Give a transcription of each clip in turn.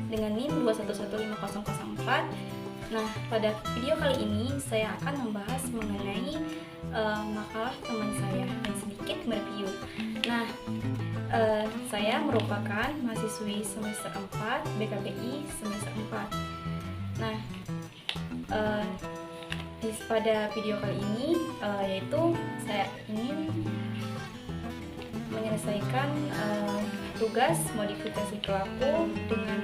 dengan NIM 2115004. Nah, pada video kali ini saya akan membahas mengenai makalah teman saya yang sedikit mereview. Nah, saya merupakan mahasiswi semester 4 BKPI semester 4. Nah, pada video kali ini yaitu saya ingin menyelesaikan tugas modifikasi perilaku dengan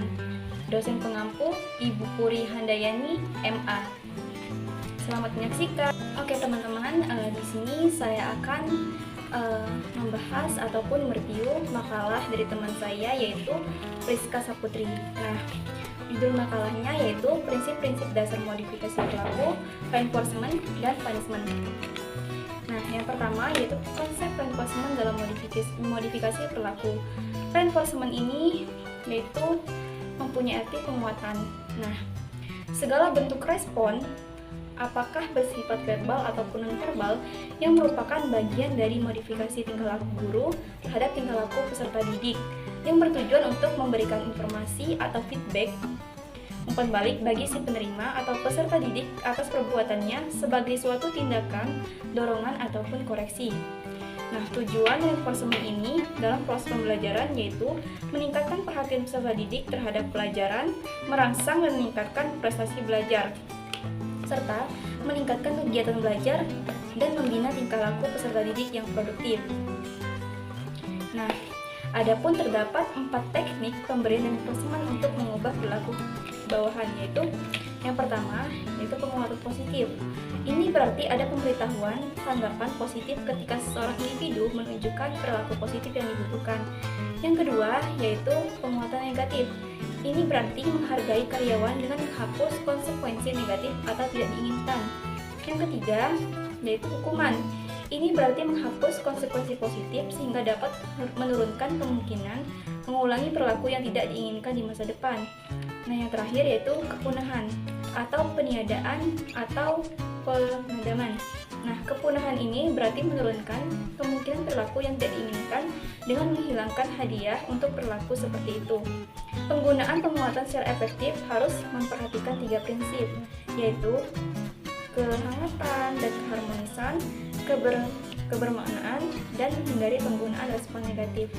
dosen pengampu Ibu Puri Handayani MA. Selamat menyaksikan. Oke teman-teman, di sini saya akan membahas ataupun mereview makalah dari teman saya yaitu Priska Saputri. Nah, judul makalahnya yaitu Prinsip-prinsip dasar modifikasi perilaku, reinforcement dan punishment. Nah, yang pertama yaitu konsep reinforcement dalam modifikasi perilaku. Reinforcement ini yaitu mempunyai arti penguatan. Nah, segala bentuk respon, apakah bersifat verbal ataupun non-verbal, yang merupakan bagian dari modifikasi tingkah laku guru terhadap tingkah laku peserta didik, yang bertujuan untuk memberikan informasi atau feedback umpan balik bagi si penerima atau peserta didik atas perbuatannya sebagai suatu tindakan, dorongan, ataupun koreksi. Nah, tujuan reinforcement ini dalam proses pembelajaran yaitu meningkatkan perhatian peserta didik terhadap pelajaran, merangsang dan meningkatkan prestasi belajar, serta meningkatkan kegiatan belajar dan membina tingkah laku peserta didik yang produktif. Nah, adapun terdapat 4 teknik pemberian reinforcement untuk mengubah perilaku bawahan, yaitu yang pertama yaitu penguatan positif. Ini berarti ada pemberitahuan tanggapan positif ketika seseorang individu menunjukkan perilaku positif yang dibutuhkan. Yang kedua yaitu penguatan negatif. Ini berarti menghargai karyawan dengan menghapus konsekuensi negatif atau tidak diinginkan. Yang ketiga yaitu hukuman. Ini berarti menghapus konsekuensi positif sehingga dapat menurunkan kemungkinan mengulangi perilaku yang tidak diinginkan di masa depan. Nah, yang terakhir yaitu kepunahan atau peniadaan atau pemadaman. Nah, kepunahan ini berarti menurunkan kemungkinan perilaku yang tidak diinginkan dengan menghilangkan hadiah untuk perilaku seperti itu. Penggunaan penguatan secara efektif harus memperhatikan 3 prinsip, yaitu kehangatan dan keharmonisan, kebermaknaan, dan menghindari penggunaan respon negatif.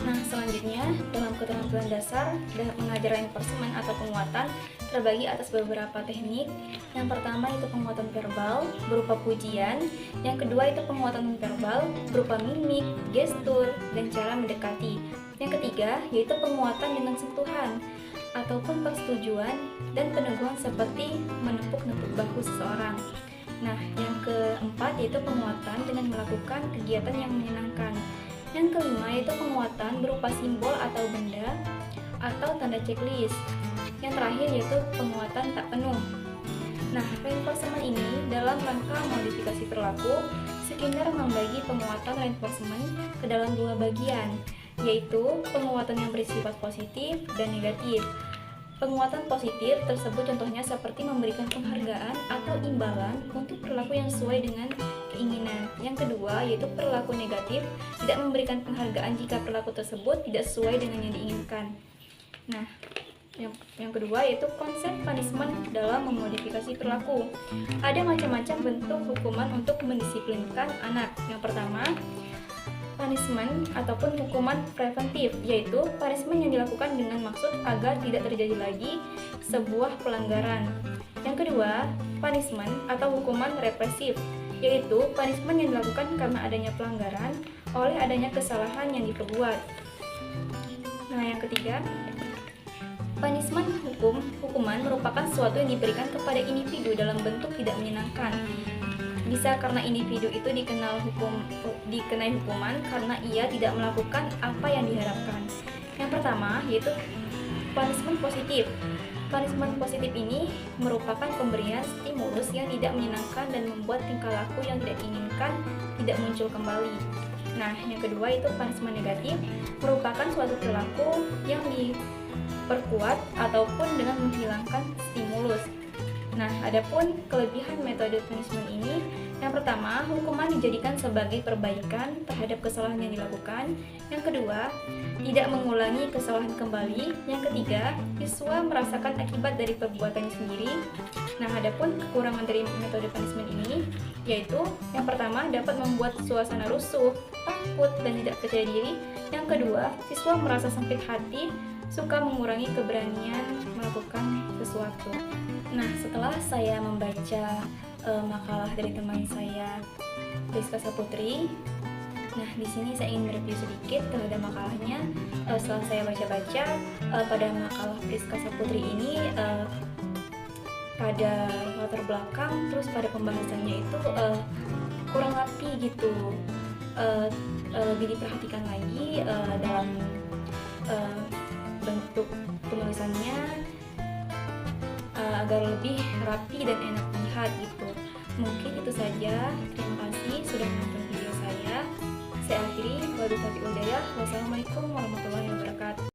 Nah, selanjutnya dalam keterampilan dasar dalam mengajar reinforcement atau penguatan terbagi atas beberapa teknik. Yang pertama itu penguatan verbal berupa pujian, yang kedua itu penguatan non-verbal berupa mimik, gestur, dan cara mendekati. Yang ketiga yaitu penguatan dengan sentuhan ataupun persetujuan dan peneguhan seperti menepuk-nepuk bahu seseorang. Nah, yang keempat yaitu penguatan dengan melakukan kegiatan yang menyenangkan. Yang kelima yaitu penguatan berupa simbol atau benda atau tanda checklist. Yang terakhir yaitu penguatan tak penuh. Nah, reinforcement ini dalam rangka modifikasi perilaku Skinner membagi penguatan reinforcement ke dalam 2 bagian, yaitu penguatan yang bersifat positif dan negatif. Penguatan positif tersebut contohnya seperti memberikan penghargaan atau imbalan untuk perilaku yang sesuai dengan keinginan. Yang kedua yaitu perilaku negatif, tidak memberikan penghargaan jika perilaku tersebut tidak sesuai dengan yang diinginkan. Nah, yang kedua yaitu konsep punishment dalam memodifikasi perilaku. Ada macam-macam bentuk hukuman untuk mendisiplinkan anak. Yang pertama, punishment ataupun hukuman preventif, yaitu punishment yang dilakukan dengan maksud agar tidak terjadi lagi sebuah pelanggaran. Yang kedua, punishment atau hukuman represif, yaitu punishment yang dilakukan karena adanya pelanggaran oleh adanya kesalahan yang diperbuat. Nah, yang ketiga, punishment hukuman merupakan sesuatu yang diberikan kepada individu dalam bentuk tidak menyenangkan. Bisa karena individu itu dikenai hukuman karena ia tidak melakukan apa yang diharapkan. Yang pertama yaitu punishment positif. Punishment positif ini merupakan pemberian stimulus yang tidak menyenangkan dan membuat tingkah laku yang tidak diinginkan tidak muncul kembali. Nah, yang kedua itu punishment negatif, merupakan suatu perilaku yang diperkuat ataupun dengan menghilangkan stimulus. Nah, adapun kelebihan metode punishment ini Yang pertama, hukuman dijadikan sebagai perbaikan terhadap kesalahan yang dilakukan. Yang kedua, tidak mengulangi kesalahan kembali. Yang ketiga, siswa merasakan akibat dari perbuatannya sendiri. Nah, adapun kekurangan dari metode punishment ini yaitu yang pertama, dapat membuat suasana rusuh, takut, dan tidak percaya diri. Yang kedua, siswa merasa sempit hati, suka mengurangi keberanian melakukan sesuatu. Nah, setelah saya membaca makalah dari teman saya, Priska Saputri. Nah, di sini saya ingin mereview sedikit terhadap makalahnya. Setelah saya baca-baca, pada makalah Priska Saputri ini, pada latar belakang, terus pada pembahasannya itu kurang rapi gitu. Lebih diperhatikan lagi dalam bentuk penulisannya, agar lebih rapi dan enak dilihat gitu. Mungkin itu saja. Terima kasih sudah menonton video saya. Saya akhiri. Wabillahi taufiq wal hidayah. Wassalamualaikum warahmatullahi wabarakatuh.